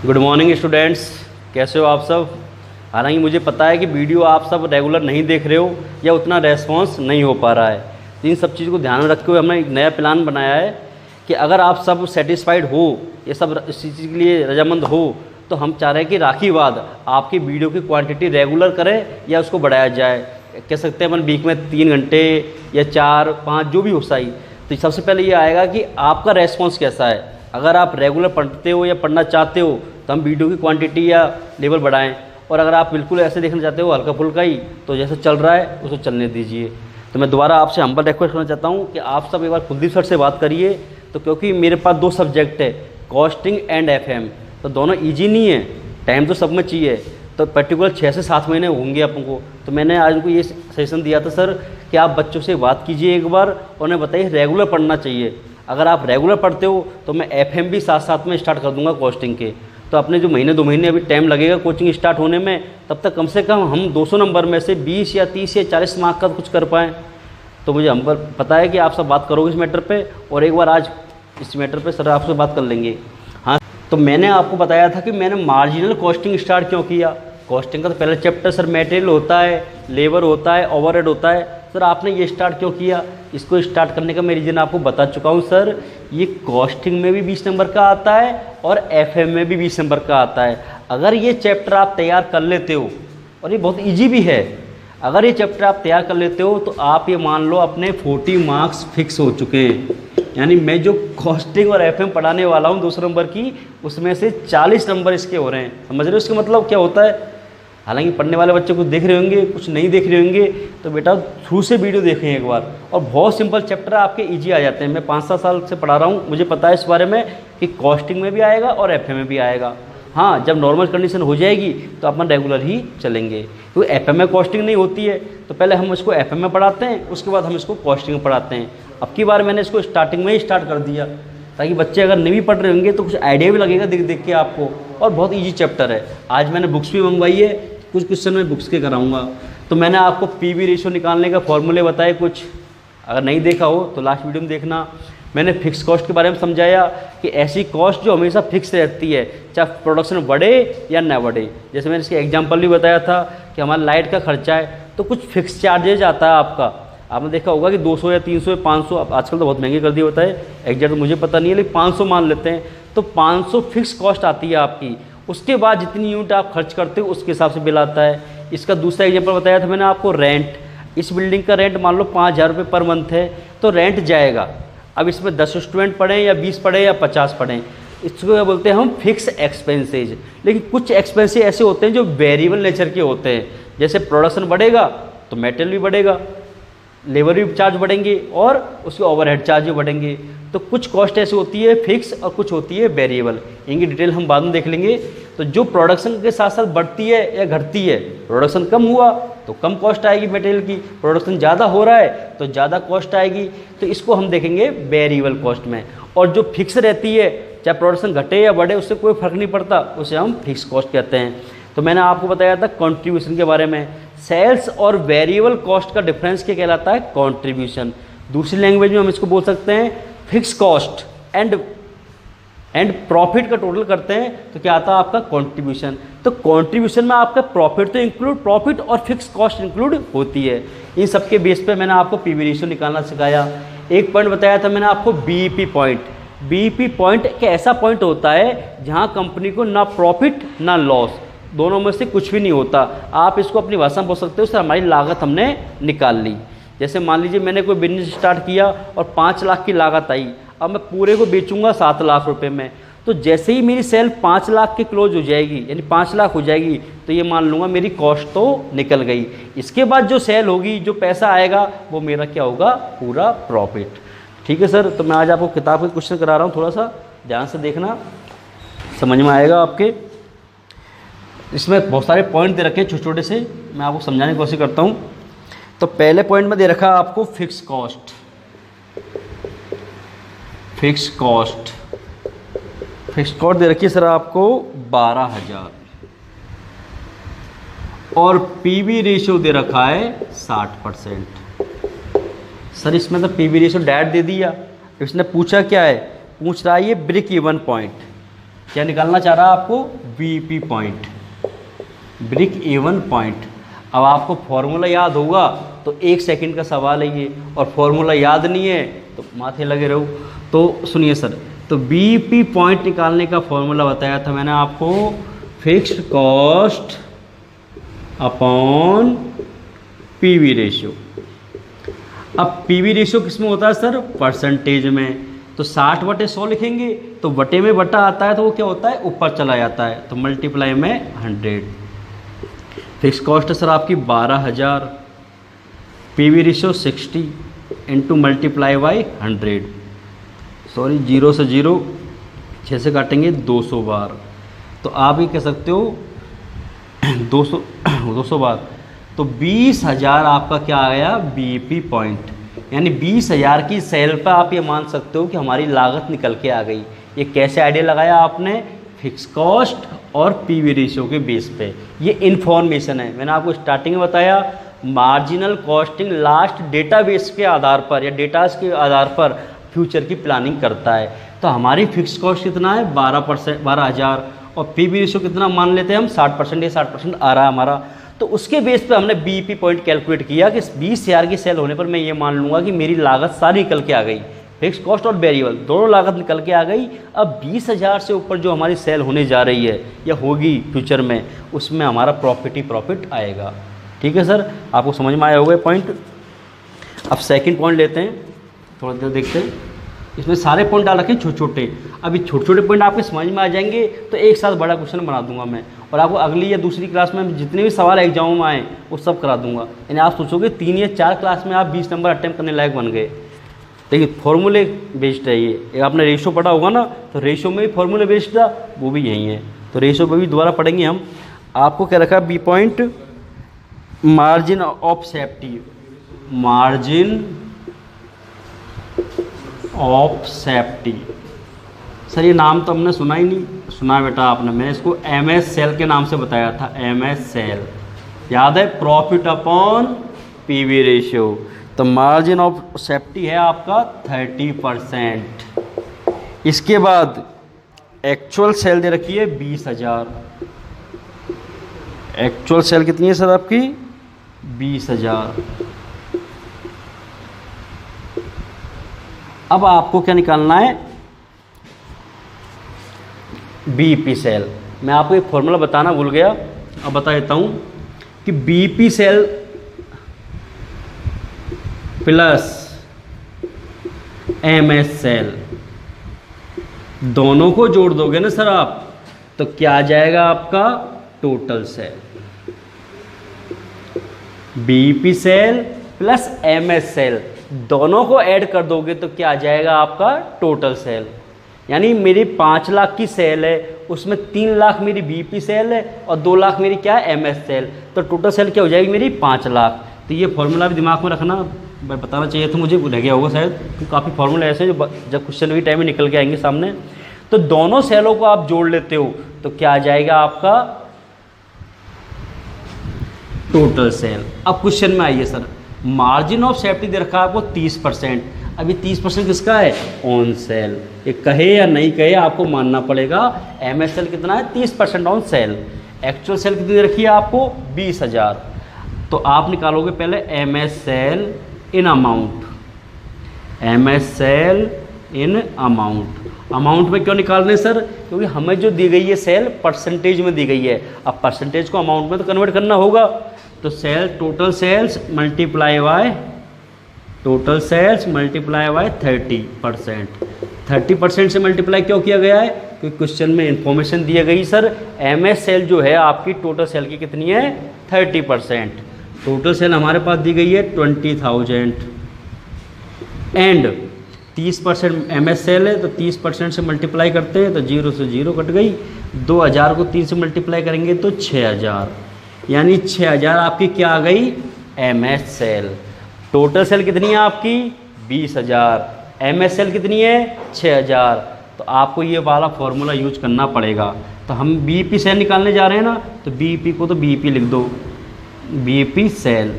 Good morning students, कैसे हो आप सब। हालांकि मुझे पता है कि वीडियो आप सब रेगुलर नहीं देख रहे हो या उतना रेस्पॉन्स नहीं हो पा रहा है। तो इन सब चीज़ को ध्यान में रखते हुए हमने एक नया प्लान बनाया है कि अगर आप सब सेटिस्फाइड हो, ये सब इस चीज़ के लिए रजामंद हो, तो हम चाह रहे हैं कि राखी बाद आपकी वीडियो की क्वांटिटी रेगुलर करें या उसको बढ़ाया जाए। कह सकते हैं अपन वीक में 3 घंटे या 4-5 जो भी हो सही। तो सबसे पहले ये आएगा कि आपका रेस्पॉन्स कैसा है। अगर आप रेगुलर पढ़ते हो या पढ़ना चाहते हो तो हम वीडियो की क्वांटिटी या लेवल बढ़ाएं, और अगर आप बिल्कुल ऐसे देखना चाहते हो हल्का फुल्का ही, तो जैसे चल रहा है उसको चलने दीजिए। तो मैं दोबारा आपसे हम्बल रिक्वेस्ट करना चाहता हूँ कि आप सब एक बार कुलदीप सर से बात करिए। तो क्योंकि मेरे पास 2 सब्जेक्ट है, कॉस्टिंग एंड FM, तो दोनों ईजी नहीं है, टाइम तो सब में चाहिए। तो पर्टिकुलर 6 से 7 महीने होंगे अपन को। तो मैंने आज उनको ये सजेशन दिया था सर कि आप बच्चों से बात कीजिए एक बार और उन्हें बताइए रेगुलर पढ़ना चाहिए। अगर आप रेगुलर पढ़ते हो तो मैं FM भी साथ साथ में स्टार्ट कर दूंगा कॉस्टिंग के। तो अपने जो महीने 2 महीने अभी टाइम लगेगा कोचिंग स्टार्ट होने में, तब तक कम से कम हम 200 नंबर में से 20 या 30 या 40 मार्क का कुछ कर पाएँ। तो मुझे हम पता है कि आप सब बात करोगे इस मैटर पे, और एक बार आज इस मैटर पे सर आपसे बात कर लेंगे। हाँ, तो मैंने आपको बताया था कि मैंने मार्जिनल कॉस्टिंग स्टार्ट क्यों किया। कॉस्टिंग का तो पहला चैप्टर सर मटेरियल होता है, लेबर होता है, ओवरहेड होता है। सर आपने ये स्टार्ट क्यों किया? इसको स्टार्ट करने का मैं रीज़न आपको बता चुका हूँ सर। ये कॉस्टिंग में भी 20 नंबर का आता है और FM में भी 20 नंबर का आता है। अगर ये चैप्टर आप तैयार कर लेते हो, और ये बहुत ईजी भी है, अगर ये चैप्टर आप तैयार कर लेते हो तो आप ये मान लो अपने 40 मार्क्स फिक्स हो चुके हैं। यानी मैं जो कॉस्टिंग और FM पढ़ाने वाला हूँ 200 नंबर की, उसमें से 40 नंबर इसके हो रहे हैं। समझ रहे हो इसका मतलब क्या होता है? हालांकि पढ़ने वाले बच्चे कुछ देख रहे होंगे, कुछ नहीं देख रहे होंगे, तो बेटा थ्रू से वीडियो देखें एक बार। और बहुत सिंपल चैप्टर आपके ईजी आ जाते हैं। मैं 5-7 साल से पढ़ा रहा हूँ, मुझे पता है इस बारे में कि कॉस्टिंग में भी आएगा और FM में भी आएगा। हाँ, जब नॉर्मल कंडीशन हो जाएगी तो अपन रेगुलर ही चलेंगे। क्योंकि FM में कॉस्टिंग नहीं होती है, तो पहले हम इसको FM में पढ़ाते हैं, उसके बाद हम इसको कॉस्टिंग में पढ़ाते हैं। अब की बार मैंने इसको स्टार्टिंग में ही स्टार्ट कर दिया, ताकि बच्चे अगर नहीं भी पढ़ रहे होंगे तो कुछ आइडिया भी लगेगा देख देख के आपको। और बहुत ईजी चैप्टर है। आज मैंने बुक्स भी मंगवाई है, कुछ क्वेश्चन मैं बुक्स के कराऊंगा। तो मैंने आपको PV रेशियो निकालने का फॉर्मूले बताए कुछ, अगर नहीं देखा हो तो लास्ट वीडियो में देखना। मैंने फिक्स कॉस्ट के बारे में समझाया कि ऐसी कॉस्ट जो हमेशा फिक्स रहती है, चाहे प्रोडक्शन बढ़े या ना बढ़े। जैसे मैंने इसके एग्जांपल भी बताया था कि हमारा लाइट का खर्चा है तो कुछ फिक्स चार्जेज आता है आपका। आपने देखा होगा कि 200 या 300 या 500, आजकल तो बहुत महंगे कर दिए होता है, एग्जैक्ट तो मुझे पता नहीं है, लेकिन 500 मान लेते हैं। तो 500 फिक्स कॉस्ट आती है आपकी। उसके बाद जितनी यूनिट आप खर्च करते हो उसके हिसाब से बिल आता है। इसका दूसरा एग्जांपल बताया था मैंने आपको, रेंट। इस बिल्डिंग का रेंट मान लो 5000 रुपये पर मंथ है, तो रेंट जाएगा। अब इसमें 10 स्टूडेंट पढ़ें या 20 पढ़ें या 50 पढ़ें, इसको क्या बोलते हैं हम, फिक्स एक्सपेंसेज। लेकिन कुछ एक्सपेंसेज ऐसे होते हैं जो वेरिएबल नेचर के होते हैं। जैसे प्रोडक्शन बढ़ेगा तो मेटेरियल भी बढ़ेगा, लेबर भी चार्ज बढ़ेंगे और उसके ओवरहेड चार्ज भी बढ़ेंगे। तो कुछ कॉस्ट ऐसी होती है फिक्स और कुछ होती है वेरिएबल। इनकी डिटेल हम बाद में देख लेंगे। तो जो प्रोडक्शन के साथ साथ बढ़ती है या घटती है, प्रोडक्शन कम हुआ तो कम कॉस्ट आएगी मटेरियल की, प्रोडक्शन ज़्यादा हो रहा है तो ज़्यादा कॉस्ट आएगी। तो इसको हम देखेंगे वेरिएबल कॉस्ट में। और जो फिक्स रहती है, चाहे प्रोडक्शन घटे या बढ़े, उससे कोई फर्क नहीं पड़ता, उसे हम फिक्स कॉस्ट कहते हैं। तो मैंने आपको बताया था कंट्रीब्यूशन के बारे में। सेल्स और वेरिएबल कॉस्ट का डिफरेंस क्या कहलाता है, कंट्रीब्यूशन। दूसरी लैंग्वेज में हम इसको बोल सकते हैं फिक्स कॉस्ट एंड प्रॉफिट का टोटल करते हैं तो क्या आता है आपका कंट्रीब्यूशन। तो कंट्रीब्यूशन में आपका प्रॉफिट तो इंक्लूड, प्रॉफिट और फिक्स कॉस्ट इंक्लूड होती है। इन सब के बेस पे मैंने आपको PV रेशियो निकालना सिखाया। एक पॉइंट बताया था मैंने आपको, BEP पॉइंट। BEP पॉइंट एक ऐसा पॉइंट होता है जहां कंपनी को ना प्रॉफिट ना लॉस, दोनों में से कुछ भी नहीं होता। आप इसको अपनी भाषा में बोल सकते हो, सर हमारी लागत हमने निकाल ली। जैसे मान लीजिए मैंने कोई बिजनेस स्टार्ट किया और 5 लाख की लागत आई, अब मैं पूरे को बेचूंगा 7 लाख रुपए में। तो जैसे ही मेरी सेल 5 लाख की क्लोज हो जाएगी, यानी 5 लाख हो जाएगी, तो ये मान लूँगा मेरी कॉस्ट तो निकल गई। इसके बाद जो सेल होगी, जो पैसा आएगा, वो मेरा क्या होगा, पूरा प्रॉफिट। ठीक है सर। तो मैं आज आपको किताब के क्वेश्चन करा रहा हूँ, थोड़ा सा ध्यान से देखना, समझ में आएगा आपके। इसमें बहुत सारे पॉइंट दे रखे हैं छोटे छोटे से, मैं आपको समझाने की कोशिश करता हूँ। तो पहले पॉइंट में दे रखा है आपको फिक्स कॉस्ट। फिक्स कॉस्ट दे रखी है सर आपको 12,000, और PV रेशियो दे रखा है 60%। सर इसमें तो PV रेशियो डायरेक्ट दे दिया। इसने पूछा क्या है, पूछ रहा है ये ब्रेक इवन पॉइंट। क्या निकालना चाह रहा है आपको? BEP point, break even point. अब आपको फॉर्मूला याद होगा तो 1 सेकंड का सवाल है ये, और फॉर्मूला याद नहीं है तो माथे लगे रहो। तो सुनिए सर, तो बीईपी पॉइंट निकालने का फॉर्मूला बताया था मैंने आपको, fixed cost upon PV ratio. अब पीवी रेशियो किस में होता है सर? परसेंटेज में। तो 60/100 लिखेंगे तो बटे में बटा आता है तो वो क्या होता है? ऊपर चला जाता है, तो मल्टीप्लाई में 100। फिक्स कॉस्ट है सर आपकी 12,000, PV ratio 60 into multiply by 100, sorry 0 से 0 6 से काटेंगे 200 बार, तो आप ये कह सकते हो 200 बार। तो 20,000 आपका क्या आ गया? BEP point. यानी 20,000 की सेल पर आप ये मान सकते हो कि हमारी लागत निकल के आ गई। ये कैसे आइडिया लगाया आपने? फिक्स कॉस्ट और पीवी रेशियो के बेस पे। ये इन्फॉर्मेशन है, मैंने आपको स्टार्टिंग में बताया, मार्जिनल कॉस्टिंग लास्ट डेटाबेस के आधार पर या डेटास के आधार पर फ्यूचर की प्लानिंग करता है। तो हमारी फिक्स कॉस्ट कितना है? 12,000, और पीवी रेशियो कितना मान लेते हैं हम? 60%। ये 60% आ रहा है हमारा। तो उसके बेस पे हमने बीईपी पॉइंट कैलकुलेट किया कि 20,000 की सेल होने पर मैं ये मान लूँगा कि मेरी लागत सारी निकल के आ गई, फिक्स कॉस्ट और वेरिएबल दोनों लागत निकल के आ गई। अब 20,000 से ऊपर जो हमारी सेल होने जा रही है या होगी फ्यूचर में, उसमें हमारा प्रॉफिट ही प्रॉफिट आएगा। ठीक है सर, आपको समझ में आया होगा पॉइंट। अब सेकंड पॉइंट लेते हैं, थोड़ा देर देखते हैं। इसमें सारे पॉइंट डाल रखे हैं छोटे छोटे। अभी छोटे छोटे पॉइंट आपके समझ में आ जाएंगे तो एक साथ बड़ा क्वेश्चन बना दूंगा मैं, और आपको अगली या दूसरी क्लास में जितने भी सवाल एग्जाम में आए वो सब करा दूंगा। यानी आप सोचोगे 3 या 4 क्लास में आप 20 नंबर अटैम्प्ट करने लायक बन गए। देखिए फॉर्मूले बेस्ड है ये, आपने रेशो पढ़ा होगा ना, तो रेशो में भी फॉर्मूले बेस्ड था, वो भी यही है। तो रेशो पर भी दोबारा पढ़ेंगे हम। आपको क्या रखा B point? Margin of safety, margin of safety. Sir ये नाम तो हमने सुना ही नहीं। सुना बेटा आपने, मैंने इसको एमएस सेल के नाम से बताया था, एमएस सेल, याद है? Profit upon PV ratio. तो मार्जिन ऑफ सेफ्टी है आपका 30%। इसके बाद एक्चुअल सेल दे रखी है 20,000। एक्चुअल सेल कितनी है सर आपकी? 20,000। अब आपको क्या निकालना है? BEP cell. मैं आपको एक फॉर्मूला बताना भूल गया, अब बता देता हूं कि BEP sale plus MS sale दोनों को जोड़ दोगे ना सर आप, तो क्या आ जाएगा आपका? Total sale. BEP sale plus MS sale दोनों को ऐड कर दोगे तो क्या आ जाएगा आपका? Total cell. यानी मेरी 5 लाख की सेल है, उसमें 3 लाख मेरी बीईपी सेल है और 2 लाख मेरी क्या है? MS sale. तो टोटल सेल क्या हो जाएगी मेरी? 5 लाख। तो ये फॉर्मूला भी दिमाग में रखना, बताना चाहिए था मुझे, रह गया होगा शायद, क्योंकि काफ़ी फॉर्मूला ऐसे जो जब क्वेश्चन भी टाइम में निकल के आएंगे सामने। तो दोनों सेलों को आप जोड़ लेते हो तो क्या आ जाएगा आपका? Total cell. अब क्वेश्चन में आइए सर, मार्जिन ऑफ सेफ्टी दे रखा है आपको 30%। अभी 30% किसका है? On sale. ये कहे या नहीं कहे आपको मानना पड़ेगा। एमएस सेल कितना है? 30% ऑन सेल। एक्चुअल सेल कितनी दे रखी है आपको? 20,000। तो आप निकालोगे पहले MS sale in amount, MS sale in amount. Amount में क्यों निकाल रहे हैं सर? क्योंकि हमें जो दी गई है सेल परसेंटेज में दी गई है। अब परसेंटेज को अमाउंट में तो कन्वर्ट करना होगा। तो sale total sales multiply by total sales multiply by 30%। 30% से मल्टीप्लाई क्यों किया गया है? क्योंकि क्वेश्चन में इंफॉर्मेशन दी गई सर एमएस सेल जो है आपकी टोटल सेल की कितनी है? 30%। टोटल सेल हमारे पास दी गई है 20,000 एंड 30% एमएस सेल है, तो 30% से मल्टीप्लाई करते हैं तो 0 से 0 कट गई। 2,000 को 3 से मल्टीप्लाई करेंगे तो 6,000, यानी 6,000 आपकी क्या आ गई? MS cell. टोटल सेल कितनी है आपकी? 20,000। एमएस सेल कितनी है? 6,000। तो आपको ये वाला फॉर्मूला यूज करना पड़ेगा। तो हम बीईपी सेल निकालने जा रहे हैं ना, तो बीईपी को तो बीईपी लिख दो, बीईपी सेल।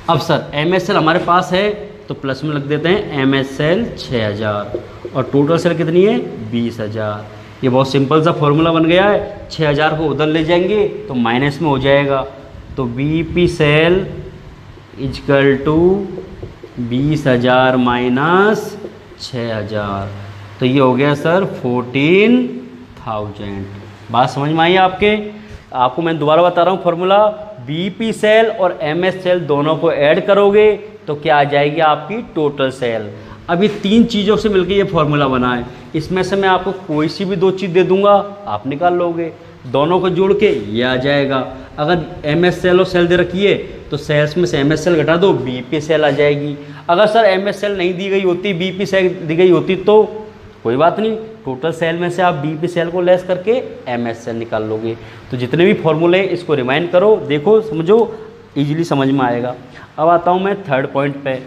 अब सर एमएस सेल हमारे पास है तो प्लस में लिख देते हैं एमएस सेल 6,000 और टोटल सेल कितनी है? 20,000। ये बहुत सिंपल सा फॉर्मूला बन गया है। 6000 को उधर ले जाएंगे तो माइनस में हो जाएगा, तो BP sale equal to 20,000 minus 6,000, तो ये हो गया सर 14,000। बात समझ में आई आपको मैं दोबारा बता रहा हूँ फॉर्मूला, बीपी सेल और एमएस सेल दोनों को ऐड करोगे तो क्या आ जाएगी आपकी टोटल सेल। अब ये 3 चीज़ों से मिलकर ये फॉर्मूला बना है, इसमें से मैं आपको कोई सी भी 2 चीज़ दे दूंगा, आप निकाल लोगे, दोनों को जोड़ के ये आ जाएगा। अगर एमएस सेल और सेल दे रखी है तो सेल्स में से एमएस सेल घटा दो, बीपी सेल आ जाएगी। अगर सर एमएस सेल नहीं दी गई होती, बीपी सेल दी गई होती तो कोई बात नहीं, टोटल सेल में से आप बीपी सेल को लेस करके एमएस सेल निकाल लोगे। तो जितने भी फॉर्मूले इसको रिमाइंड करो, देखो समझो, इजीली समझ में आएगा। अब आता हूँ मैं थर्ड पॉइंट पे।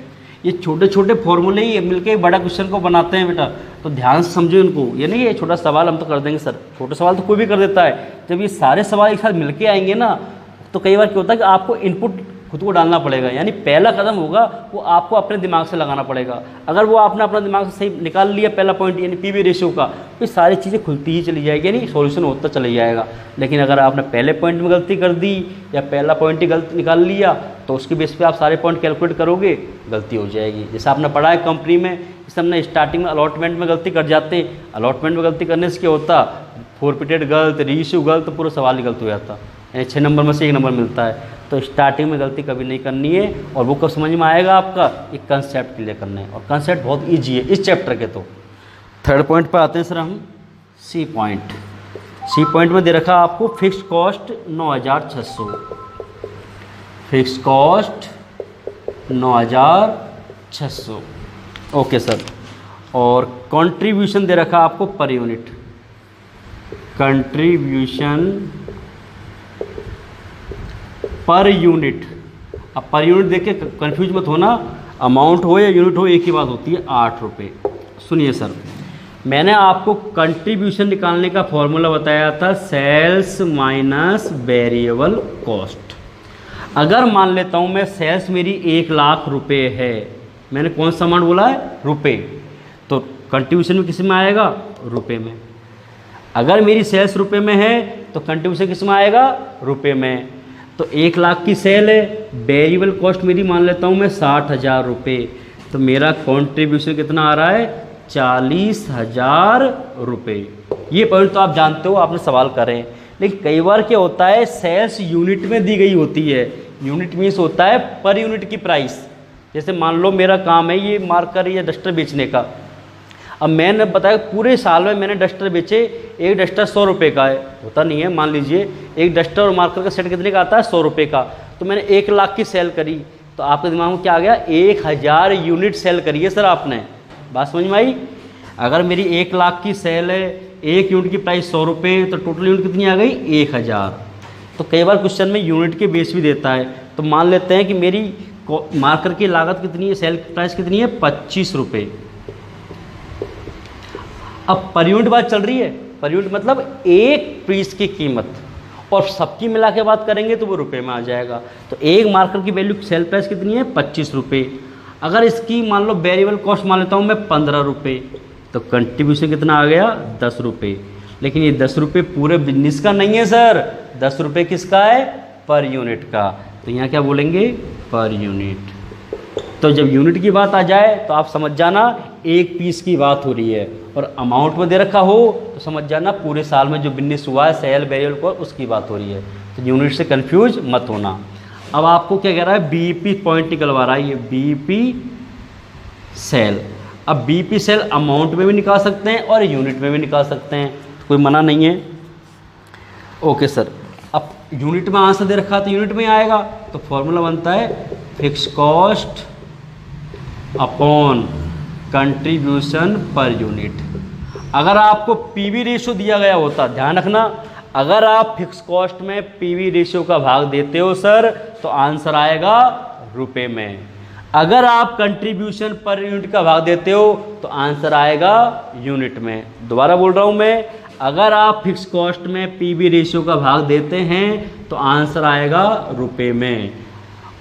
ये छोटे छोटे फॉर्मूले ही मिलके बड़ा क्वेश्चन को बनाते हैं बेटा, तो ध्यान से समझो इनको। ये नहीं ये छोटा सवाल हम तो कर देंगे सर, छोटे सवाल तो कोई भी कर देता है, जब ये सारे सवाल एक साथ मिलके आएंगे ना तो कई बार क्या होता है कि आपको इनपुट खुद को डालना पड़ेगा, यानी पहला कदम होगा वो आपको अपने दिमाग से लगाना पड़ेगा। अगर वो आपने अपना दिमाग से सही निकाल लिया पहला पॉइंट यानी पीवी रेशियो का, तो सारी चीज़ें खुलती ही चली जाएगी, यानी सॉल्यूशन होता चला जाएगा। लेकिन अगर आपने पहले पॉइंट में गलती कर दी या पहला पॉइंट ही गलत निकाल लिया तो उसके बेस पे आप सारे पॉइंट कैलकुलेट करोगे, गलती हो जाएगी। जैसे आपने पढ़ा है कंपनी में, जैसे हमने स्टार्टिंग में अलॉटमेंट में गलती कर जाते हैं, अलॉटमेंट में गलती करने से क्या होता, फोरफिटेड गलत, रीइश्यू गलत, पूरा सवाल ही गलत हो जाता, यानी 6 नंबर में से 1 नंबर मिलता है। तो स्टार्टिंग में गलती कभी नहीं करनी है, और वो कब समझ में आएगा आपका, एक कंसेप्ट क्लियर करना है, और कंसेप्ट बहुत ईजी है इस चैप्टर के। तो थर्ड पॉइंट पर आते हैं सर हम, सी पॉइंट। सी पॉइंट में दे रखा आपको fixed cost 9,600, fixed cost 9,600, okay sir. और कंट्रीब्यूशन दे रखा आपको per unit, contribution per unit. अब पर यूनिट देख के कन्फ्यूज मत होना, अमाउंट हो या यूनिट हो एक ही बात होती है, 8 रुपये। सुनिए सर, मैंने आपको कंट्रीब्यूशन निकालने का फॉर्मूला बताया था, सेल्स माइनस वेरिएबल कॉस्ट। अगर मान लेता हूँ मैं सेल्स मेरी 1,00,000 रुपये है, मैंने कौन सा अमाउंट बोला है, रुपये, तो कंट्रीब्यूशन में किस में आएगा, रुपये में। अगर मेरी सेल्स रुपये में है तो कंट्रीब्यूशन किस में आएगा, रुपये में। तो 1,00,000 की सेल है, वेरिएबल कॉस्ट मेरी मान लेता हूँ मैं 60,000 रुपये, तो मेरा कंट्रीब्यूशन कितना आ रहा है, 40,000 रुपये। ये पॉइंट तो आप जानते हो, आपने सवाल करें। लेकिन कई बार क्या होता है, सेल्स यूनिट में दी गई होती है, यूनिट मीन्स होता है पर यूनिट की प्राइस। जैसे मान लो मेरा काम है ये मार्कर या डस्टर बेचने का, अब मैंने बताया पूरे साल में मैंने डस्टर बेचे, एक डस्टर 100 रुपये का है, होता नहीं है, मान लीजिए एक डस्टर और मार्कर का सेट कितने का आता है, 100 रुपये का, तो मैंने 1,00,000 की सेल करी, तो आपके दिमाग में क्या आ गया, 1,000 यूनिट सेल करी है सर आपने। बात समझ में आई। अगर मेरी 1,00,000 की सेल है, एक यूनिट की प्राइस 100 रुपये, तो टोटल यूनिट कितनी आ गई, 1,000। तो कई बार क्वेश्चन में यूनिट के बेस भी देता है, तो मान लेते हैं कि मेरी मार्कर की लागत कितनी है, सेल प्राइस कितनी है, 25 रुपये। अब पर यूनिट बात चल रही है, पर यूनिट मतलब एक पीस की कीमत, और सबकी मिला के बात करेंगे तो वो रुपए में आ जाएगा। तो एक मार्कर की वैल्यू सेल प्राइस कितनी है, 25 रुपये। अगर इसकी मान लो वेरिएबल कॉस्ट मान लेता हूँ मैं 15 रुपये, तो कंट्रीब्यूशन कितना आ गया, 10 रुपये। लेकिन ये 10 रुपये पूरे बिजनेस का नहीं है सर, 10 रुपये किसका है, पर यूनिट का। तो यहाँ क्या बोलेंगे, पर यूनिट। तो जब यूनिट की बात आ जाए तो आप समझ जाना एक पीस की बात हो रही है, और अमाउंट में दे रखा हो तो समझ जाना पूरे साल में जो बिजनेस हुआ है, सेल वेरिएबल को, उसकी बात हो रही है। तो यूनिट से कंफ्यूज मत होना। अब आपको क्या कह रहा है, बीपी पॉइंट निकलवा रहा है, ये बीपी सेल। अब बीपी सेल अमाउंट में भी निकाल सकते हैं और यूनिट में भी निकाल सकते हैं, तो कोई मना नहीं है। ओके सर, अब यूनिट में आंसर दे रखा है तो यूनिट में आएगा, तो फॉर्मूला बनता है fix cost upon contribution per unit. अगर आपको पीवी रेशियो दिया गया होता, ध्यान रखना, अगर आप फिक्स कॉस्ट में पीवी रेशियो का भाग देते हो सर तो आंसर आएगा रुपए में। अगर आप कंट्रीब्यूशन पर यूनिट का भाग देते हो तो आंसर आएगा यूनिट में। दोबारा बोल रहा हूं मैं, अगर आप फिक्स कॉस्ट में पीवी रेशियो का भाग देते हैं तो आंसर आएगा रुपए में,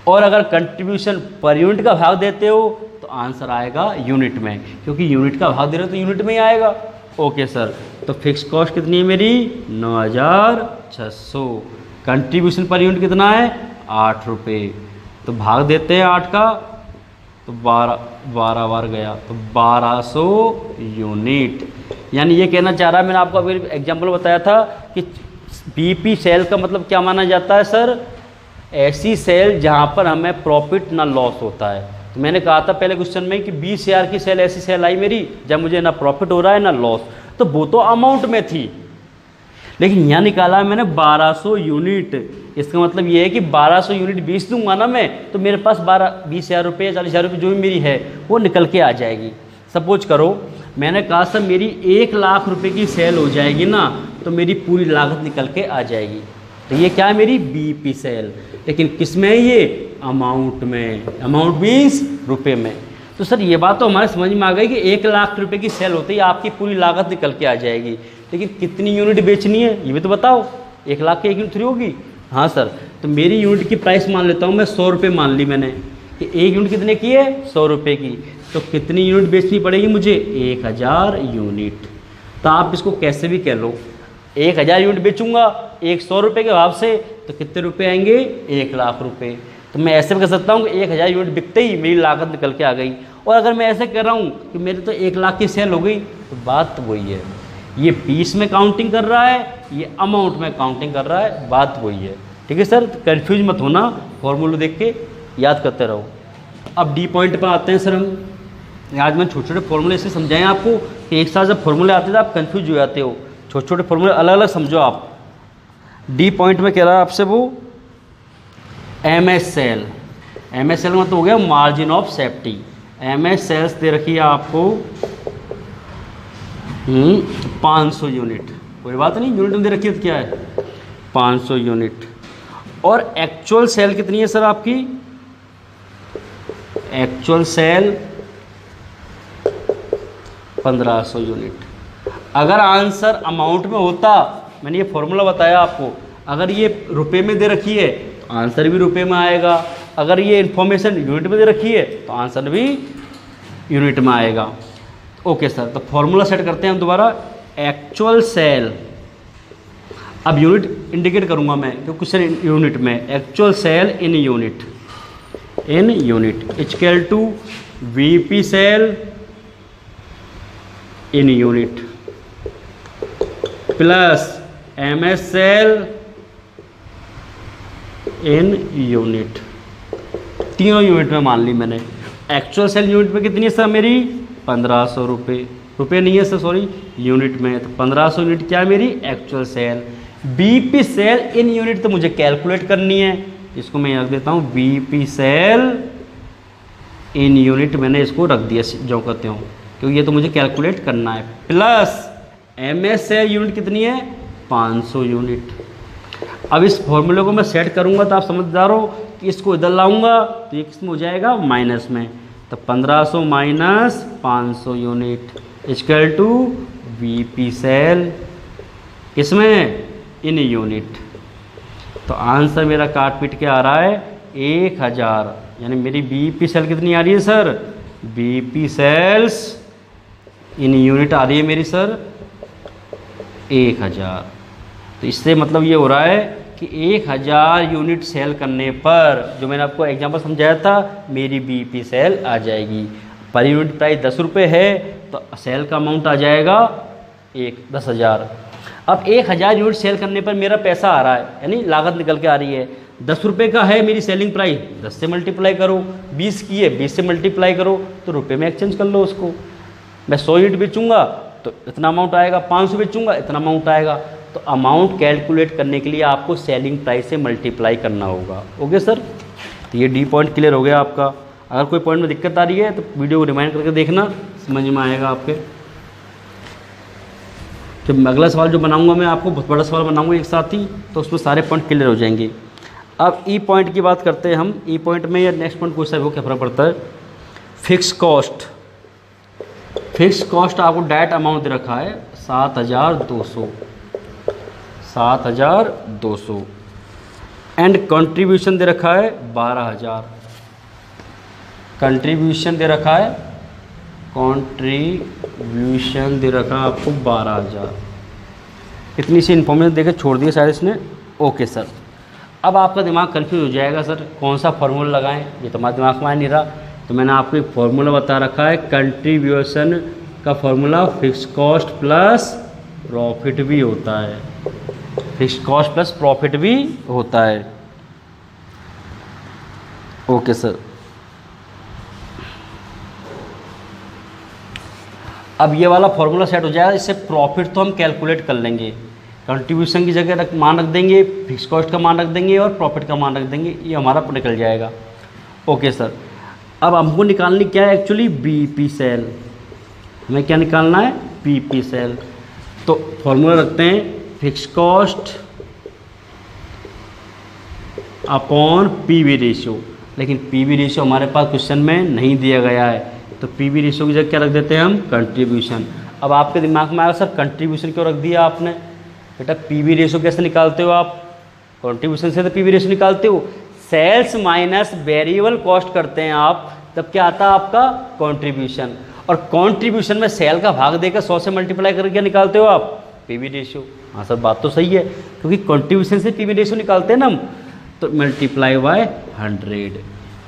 और अगर कंट्रीब्यूशन पर यूनिट का भाग देते हो तो आंसर आएगा यूनिट में, क्योंकि यूनिट का भाग दे रहे हो तो यूनिट में ही आएगा। ओके सर, तो फिक्स कॉस्ट कितनी है मेरी 9600। कंट्रीब्यूशन पर यूनिट कितना है 8 रुपये। तो भाग देते हैं 8 का, तो 12 बार गया तो 1200 यूनिट। यानी ये कहना चाह रहा है, मैंने आपको अभी एग्जाम्पल बताया था कि बीपी सेल का मतलब क्या माना जाता है सर, ऐसी सेल जहाँ पर हमें प्रॉफिट ना लॉस होता है। तो मैंने कहा था पहले क्वेश्चन में कि 20,000 की सेल ऐसी सेल आई मेरी जब मुझे ना प्रॉफिट हो रहा है ना लॉस, तो वो तो अमाउंट में थी, लेकिन यहाँ निकाला है मैंने 1200 यूनिट। इसका मतलब ये है कि 1200 यूनिट बेच दूंगा ना मैं, तो मेरे पास 20,000 रुपये या 40,000 रुपये जो भी मेरी है वो निकल के आ जाएगी। सपोज करो मैंने कहा सर मेरी 1 लाख रुपए की सेल हो जाएगी ना, तो मेरी पूरी लागत निकल के आ जाएगी। तो ये क्या है मेरी बीपी सेल, लेकिन किस में है ये अमाउंट में। अमाउंट मीन्स रुपए में। तो सर ये बात तो हमारे समझ में आ गई कि 1 लाख रुपए की सेल होते ही आपकी पूरी लागत निकल के आ जाएगी, लेकिन कितनी यूनिट बेचनी है ये भी तो बताओ। 1 लाख की 1 यूनिट थोड़ी होगी। हाँ सर, तो मेरी यूनिट की प्राइस मान लेता हूँ मैं 100 रुपये मान ली मैंने कि 1 यूनिट कितने की है 100 रुपये की। तो कितनी यूनिट बेचनी पड़ेगी मुझे 1000 यूनिट। तो आप इसको कैसे भी कह लो, 1000 यूनिट बेचूंगा 100 रुपये के भाव से, तो कितने रुपए आएंगे 1 लाख रुपए। तो मैं ऐसे भी कह सकता हूँ कि 1000 यूनिट बिकते ही मेरी लागत निकल के आ गई। और अगर मैं ऐसे कह रहा हूँ कि मेरे तो 1 लाख की सेल हो गई, तो बात तो वही है, ये पीस में काउंटिंग कर रहा है, ये अमाउंट में काउंटिंग कर रहा है, बात वही है। ठीक है सर, तो कन्फ्यूज मत होना, फॉर्मूला देख के याद करते रहो। अब डी पॉइंट पर आते हैं सर हम। आज मैंने छोटे छोटे फॉर्मूले ऐसे समझाएं आपको कि एक साथ जब फॉर्मूले आते थे आप कन्फ्यूज हो जाते हो। छोटे छोटे फॉर्मूले अलग अलग समझो आप। डी पॉइंट में कह रहा है आपसे वो M S sale. M S sale मतलब हो गया margin of safety. M S sales दे रखी है आपको 500 यूनिट। कोई बात नहीं, यूनिट में दे रखी है तो क्या है 500 यूनिट। और एक्चुअल सेल कितनी है सर आपकी, एक्चुअल सेल 1500 यूनिट। अगर आंसर अमाउंट में होता, मैंने ये फॉर्मूला बताया आपको, अगर ये रुपए में दे रखी है तो आंसर भी रुपए में आएगा, अगर ये इन्फॉर्मेशन यूनिट में दे रखी है तो आंसर भी यूनिट में आएगा। ओके सर, तो फॉर्मूला सेट करते हैं हम दोबारा। एक्चुअल सेल, अब यूनिट इंडिकेट करूंगा मैं क्योंकि सर यूनिट में, actual sale in unit, in unit equal to VP sale in unit plus MS sale in unit. तीनों यूनिट में मान ली मैंने। एक्चुअल सेल यूनिट में कितनी है सर मेरी 1500 रुपये, रुपये नहीं है सर सॉरी, यूनिट में। तो 1500 यूनिट क्या है मेरी actual sale. BP sale in unit तो मुझे कैलकुलेट करनी है, इसको मैं रख देता हूँ बीपी सेल इन यूनिट, मैंने इसको रख दिया जो कहते हो क्योंकि ये तो मुझे कैलकुलेट करना है। प्लस एमएस सेल यूनिट कितनी है 500 यूनिट। अब इस फॉर्मूले को मैं सेट करूंगा तो आप समझदार हो कि इसको इधर लाऊंगा तो ये किस में हो जाएगा माइनस में। तो 1500 minus 500 unit equal to VP cell किसमें इन यूनिट। तो आंसर मेरा काट पीट के आ रहा है 1000। यानी मेरी बीपी सेल कितनी आ रही है sir, BP sales in unit आ रही है मेरी सर 1000। तो इससे मतलब ये हो रहा है कि 1000 यूनिट सेल करने पर, जो मैंने आपको एग्जांपल समझाया था, मेरी बीपी सेल आ जाएगी। पर यूनिट प्राइस 10 रुपये है तो सेल का अमाउंट आ जाएगा 10,000। अब 1000 यूनिट सेल करने पर मेरा पैसा आ रहा है, यानी लागत निकल के आ रही है। 10 रुपये का है मेरी सेलिंग प्राइस, 10 से मल्टीप्लाई करो, 20 की है 20 से मल्टीप्लाई करो, तो रुपये में एक्सचेंज कर लो उसको। मैं 100 यूनिट बेचूंगा तो इतना अमाउंट आएगा, 500 बेचूंगा इतना अमाउंट आएगा। तो अमाउंट कैलकुलेट करने के लिए आपको सेलिंग प्राइस से मल्टीप्लाई करना होगा। ओके सर, तो ये डी पॉइंट क्लियर हो गया आपका। अगर कोई पॉइंट में दिक्कत आ रही है तो वीडियो को रिमाइंड करके देखना, समझ में आएगा आपके। जब अगला सवाल जो बनाऊंगा मैं आपको बहुत बड़ा सवाल बनाऊंगा एक साथ ही, तो उसमें सारे पॉइंट क्लियर हो जाएंगे। अब ई पॉइंट की बात करते हैं हम। ई पॉइंट में या नेक्स्ट पॉइंट पूछता है वो क्या फर्क पड़ता है। फिक्स कॉस्ट, फिक्स कॉस्ट आपको डायरेक्ट अमाउंट दे रखा है 7200, 7200 एंड कंट्रीब्यूशन दे रखा है 12000। कंट्रीब्यूशन दे रखा है कंट्रीब्यूशन दे रखा आपको 12,000। इतनी सी इन्फॉर्मेशन देकर छोड़ दिया शायद इसने। ओके सर, अब आपका दिमाग कन्फ्यूज हो जाएगा, सर कौन सा फार्मूला लगाएं, ये तो हमारे दिमाग में आ नहीं रहा। तो मैंने आपको एक फार्मूला बता रखा है, कंट्रीब्यूशन का formula fix cost plus profit भी होता है, फिक्स कॉस्ट प्लस प्रॉफिट भी होता है। ओके सर, अब ये वाला फॉर्मूला सेट हो जाएगा, इससे प्रॉफिट तो हम कैलकुलेट कर लेंगे, कंट्रीब्यूशन की जगह मान रख देंगे, फिक्स कॉस्ट का मान रख देंगे और प्रॉफिट का मान रख देंगे, ये हमारा निकल जाएगा। ओके सर, अब हमको निकालनी क्या है एक्चुअली, बीपी सेल। हमें क्या निकालना है, बीपी सेल। तो फॉर्मूला रखते हैं fix cost upon PV ratio, लेकिन पीवी रेशियो हमारे पास क्वेश्चन में नहीं दिया गया है, तो पीवी रेशियो की जगह क्या रख देते हैं हम, कंट्रीब्यूशन। अब आपके दिमाग में आएगा सर कंट्रीब्यूशन क्यों रख दिया आपने, बेटा पीवी रेशियो कैसे निकालते हो आप, कंट्रीब्यूशन से तो पीवी रेशियो निकालते हो, सेल्स माइनस वेरिएबल कॉस्ट करते हैं आप, तब क्या आता है आपका कंट्रीब्यूशन। और कंट्रीब्यूशन में सेल का भाग देकर 100 से मल्टीप्लाई करके क्या निकालते हो आप, पीवी रेशियो। हाँ सर बात तो सही है, क्योंकि कंट्रीब्यूशन से पीवी रेशियो निकालते हैं ना हम, तो मल्टीप्लाई बाय 100।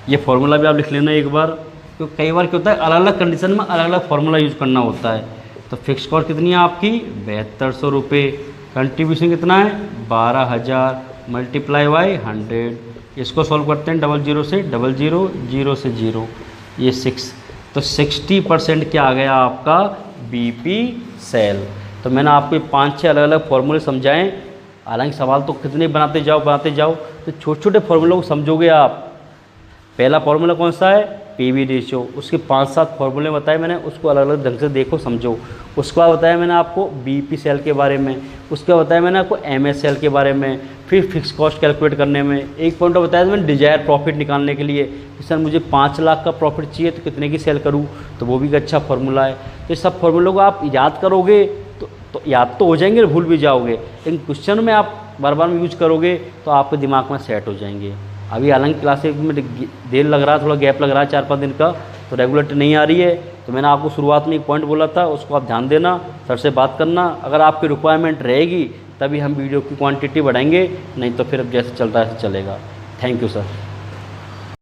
ये फॉर्मूला भी आप लिख लेना एक बार, क्योंकि कई बार क्या होता है अलग अलग कंडीशन में अलग अलग फार्मूला यूज करना होता है। तो फिक्स कॉस्ट कितनी है आपकी, 7200 रुपये, कंट्रीब्यूशन कितना है 12,000 मल्टीप्लाई बाई 100। इसको सॉल्व करते हैं, 00 से 00, 0 से 0, ये 6, तो 60% क्या आ गया आपका बीपी सेल। तो मैंने आपको 5-6 अलग अलग फार्मूले समझाएं, हालांकि सवाल तो कितने बनाते जाओ, तो छोटे छोटे फार्मूलों को समझोगे आप। पहला फार्मूला कौन सा है, पीवी रेशियो, उसके 5-7 फार्मूले बताए मैंने, उसको अलग अलग ढंग से देखो समझो। उसके बाद बताया मैंने आपको बीपी सेल के बारे में, उसके बाद बताया मैंने आपको एमएस सेल के बारे में, फिर फिक्स कॉस्ट कैलकुलेट करने में एक पॉइंट बताया था मैंने डिजायर प्रॉफिट निकालने के लिए कि सर मुझे 5 लाख का प्रॉफिट चाहिए तो कितने की सेल करूँ, तो वो भी एक अच्छा फार्मूला है। तो इस सब फार्मूलों को आप याद करोगे तो याद तो हो जाएंगे और भूल भी जाओगे, लेकिन क्वेश्चन में आप बार बार यूज करोगे तो आपके दिमाग में सेट हो जाएंगे। अभी हालांकि क्लासेज में देर लग रहा है, थोड़ा गैप लग रहा है 4-5 दिन का, तो रेगुलर नहीं आ रही है। तो मैंने आपको शुरुआत में एक पॉइंट बोला था, उसको आप ध्यान देना, सर से बात करना, अगर आपकी रिक्वायरमेंट रहेगी तभी हम वीडियो की क्वांटिटी बढ़ाएंगे, नहीं तो फिर अब जैसे चल रहा है ऐसे चलेगा। Thank you sir.